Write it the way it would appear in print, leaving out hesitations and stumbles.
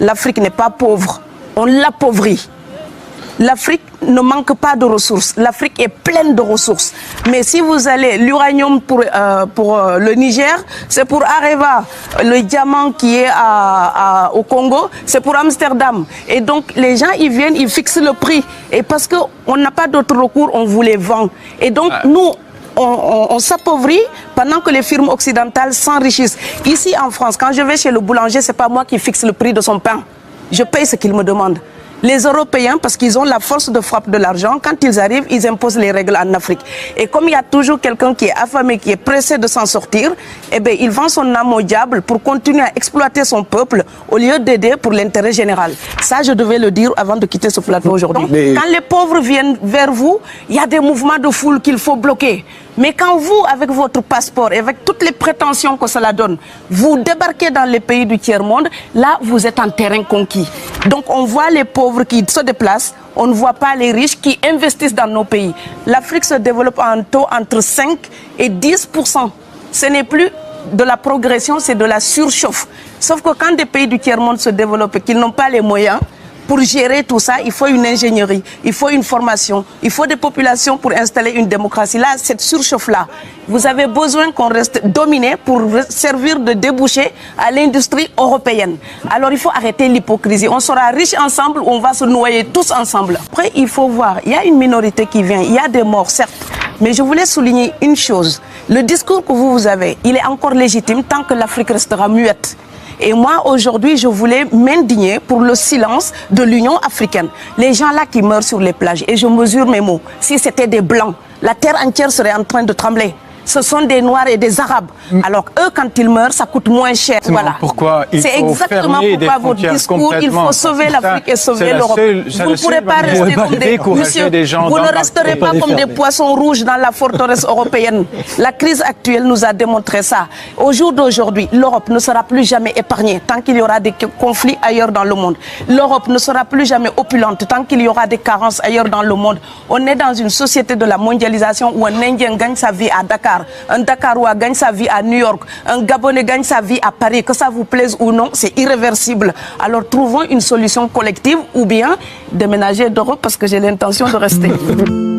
l'Afrique n'est pas pauvre, on l'appauvrit. L'Afrique ne manque pas de ressources. L'Afrique est pleine de ressources. Mais si vous allez, l'uranium pour le Niger, c'est pour Areva. Le diamant qui est au Congo, c'est pour Amsterdam. Et donc, les gens, ils viennent, ils fixent le prix. Et parce qu'on n'a pas d'autre recours, on vous les vend. Et donc, nous, on s'appauvrit pendant que les firmes occidentales s'enrichissent. Ici, en France, quand je vais chez le boulanger, ce n'est pas moi qui fixe le prix de son pain. Je paye ce qu'il me demande. Les Européens, parce qu'ils ont la force de frappe de l'argent, quand ils arrivent, ils imposent les règles en Afrique. Et comme il y a toujours quelqu'un qui est affamé, qui est pressé de s'en sortir, eh bien, il vend son âme au diable pour continuer à exploiter son peuple au lieu d'aider pour l'intérêt général. Ça, je devais le dire avant de quitter ce plateau aujourd'hui. Quand les pauvres viennent vers vous, il y a des mouvements de foule qu'il faut bloquer. Mais quand vous, avec votre passeport et avec toutes les prétentions que cela donne, vous débarquez dans les pays du tiers-monde, là, vous êtes en terrain conquis. Donc, on voit les pauvres qui se déplacent, on ne voit pas les riches qui investissent dans nos pays. L'Afrique se développe en taux entre 5 et 10%. Ce n'est plus de la progression, c'est de la surchauffe. Sauf que quand des pays du tiers-monde se développent et qu'ils n'ont pas les moyens, pour gérer tout ça, il faut une ingénierie, il faut une formation, il faut des populations pour installer une démocratie. Là, cette surchauffe-là, vous avez besoin qu'on reste dominé pour servir de débouché à l'industrie européenne. Alors, il faut arrêter l'hypocrisie. On sera riches ensemble ou on va se noyer tous ensemble. Après, il faut voir, il y a une minorité qui vient, il y a des morts, certes. Mais je voulais souligner une chose. Le discours que vous avez, il est encore légitime tant que l'Afrique restera muette. Et moi, aujourd'hui, je voulais m'indigner pour le silence de l'Union africaine. Les gens là qui meurent sur les plages, et je mesure mes mots, si c'était des Blancs, la terre entière serait en train de trembler. Ce sont des Noirs et des Arabes. Alors eux, quand ils meurent, ça coûte moins cher. Voilà. Pourquoi il faut exactement pourquoi votre discours, il faut sauver l'Afrique et sauver l'Europe. Vous ne pourrez pas rester comme vous ne resterez pas comme des poissons rouges dans la forteresse européenne. La crise actuelle nous a démontré ça. Au jour d'aujourd'hui, l'Europe ne sera plus jamais épargnée tant qu'il y aura des conflits ailleurs dans le monde. L'Europe ne sera plus jamais opulente tant qu'il y aura des carences ailleurs dans le monde. On est dans une société de la mondialisation où un Indien gagne sa vie à Dakar. Un Dakarois gagne sa vie à New York, un Gabonais gagne sa vie à Paris, que ça vous plaise ou non, c'est irréversible. Alors trouvons une solution collective ou bien déménager d'Europe parce que j'ai l'intention de rester.